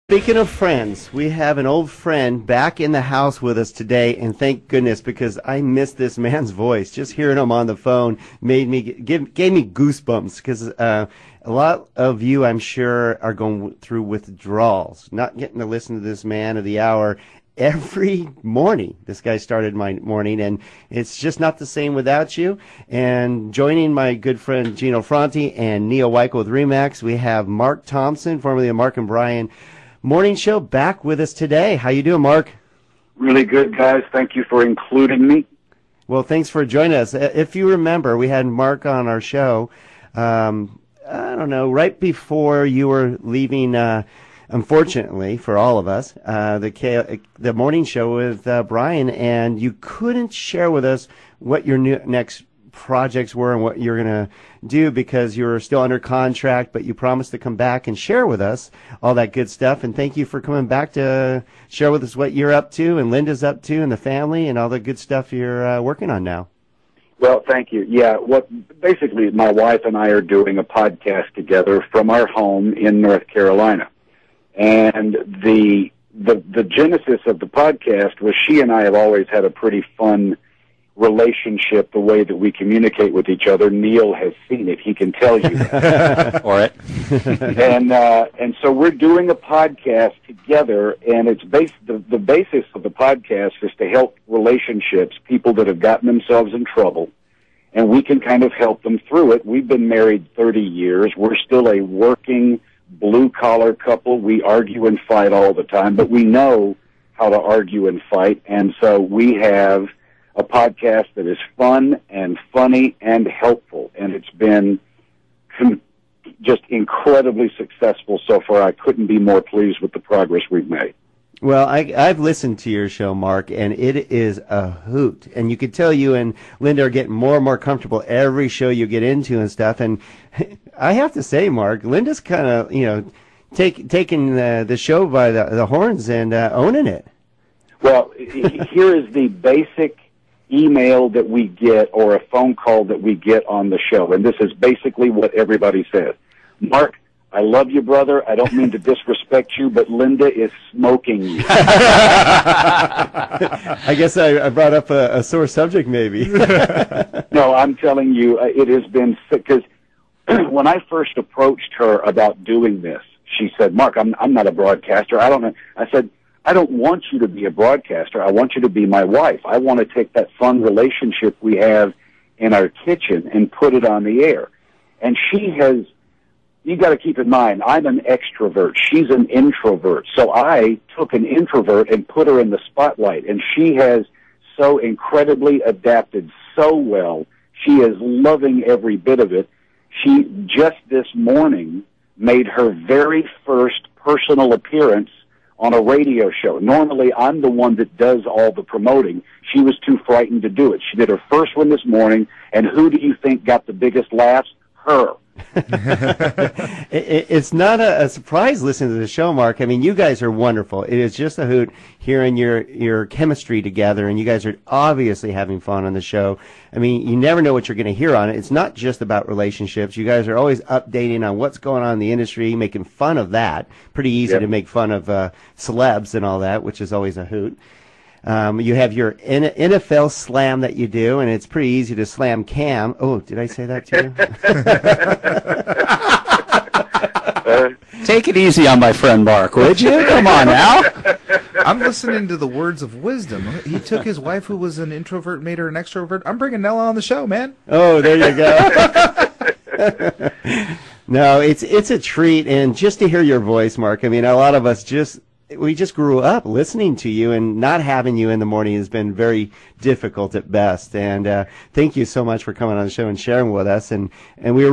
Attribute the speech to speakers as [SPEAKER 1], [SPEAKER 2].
[SPEAKER 1] Speaking of friends, we have an old friend back in the house with us today, and thank goodness, because I miss this man's voice. Just hearing him on the phone gave me goosebumps, because a lot of you, I'm sure, are going through withdrawals, not getting to listen to this man of the hour every morning. This guy started my morning, and it's just not the same without you. And joining my good friend Gino Franti and Neil Weichel with Remax, we have Mark Thompson, formerly of Mark and Brian Morning Show, back with us today. How you doing, Mark?
[SPEAKER 2] Really good, guys. Thank you for including me.
[SPEAKER 1] Well, thanks for joining us. If you remember, we had Mark on our show, I don't know, right before you were leaving, unfortunately for all of us, the morning show with Brian, and you couldn't share with us what your next projects were and what you're going to do because you're still under contract, but you promised to come back and share with us all that good stuff. And thank you for coming back to share with us what you're up to and Linda's up to and the family and all the good stuff you're working on now.
[SPEAKER 2] Well, thank you. Yeah, basically my wife and I are doing a podcast together from our home in North Carolina. And the genesis of the podcast was she and I have always had a pretty fun relationship, the way that we communicate with each other. Neil has seen it. He can tell you that.
[SPEAKER 3] Or it.
[SPEAKER 2] And so we're doing a podcast together, and it's the basis of the podcast is to help relationships, people that have gotten themselves in trouble, and we can kind of help them through it. We've been married 30 years. We're still a working blue-collar couple. We argue and fight all the time, but we know how to argue and fight, and so we have a podcast that is fun and funny and helpful, and it's been just incredibly successful so far. I couldn't be more pleased with the progress we've made.
[SPEAKER 1] Well, I've listened to your show, Mark, and it is a hoot. And you could tell you and Linda are getting more and more comfortable every show you get into and stuff. And I have to say, Mark, Linda's kind of, taking the show by the horns and owning it.
[SPEAKER 2] Well, here is the basic email that we get or a phone call that we get on the show, and this is basically what everybody says. Mark, I love you, brother. I don't mean to disrespect you, but Linda is smoking you.
[SPEAKER 1] I guess I brought up a sore subject, maybe.
[SPEAKER 2] No, I'm telling you, it has been sick, because when I first approached her about doing this, she said, Mark, I'm not a broadcaster. I don't know. I said, I don't want you to be a broadcaster. I want you to be my wife. I want to take that fun relationship we have in our kitchen and put it on the air. And she has, you got to keep in mind, I'm an extrovert. She's an introvert. So I took an introvert and put her in the spotlight. And she has so incredibly adapted so well. She is loving every bit of it. She just this morning made her very first personal appearance on a radio show. Normally, I'm the one that does all the promoting. She was too frightened to do it. She did her first one this morning, and who do you think got the biggest laughs? Her.
[SPEAKER 1] It's not a surprise listening to the show, Mark. I mean, you guys are wonderful. It is just a hoot hearing your chemistry together, and you guys are obviously having fun on the show. I mean, you never know what you're going to hear on it. It's not just about relationships. You guys are always updating on what's going on in the industry, making fun of that. Pretty easy to make fun of celebs and all that, which is always a hoot. You have your NFL slam that you do, and it's pretty easy to slam Cam. Oh, did I say that too?
[SPEAKER 3] Take it easy on my friend Mark, would you? Come on now.
[SPEAKER 4] I'm listening to the words of wisdom. He took his wife, who was an introvert, made her an extrovert. I'm bringing Nella on the show, man.
[SPEAKER 1] Oh, there you go. No, it's a treat, and just to hear your voice, Mark. I mean, a lot of us we just grew up listening to you, and not having you in the morning has been very difficult at best. And thank you so much for coming on the show and sharing with us. And we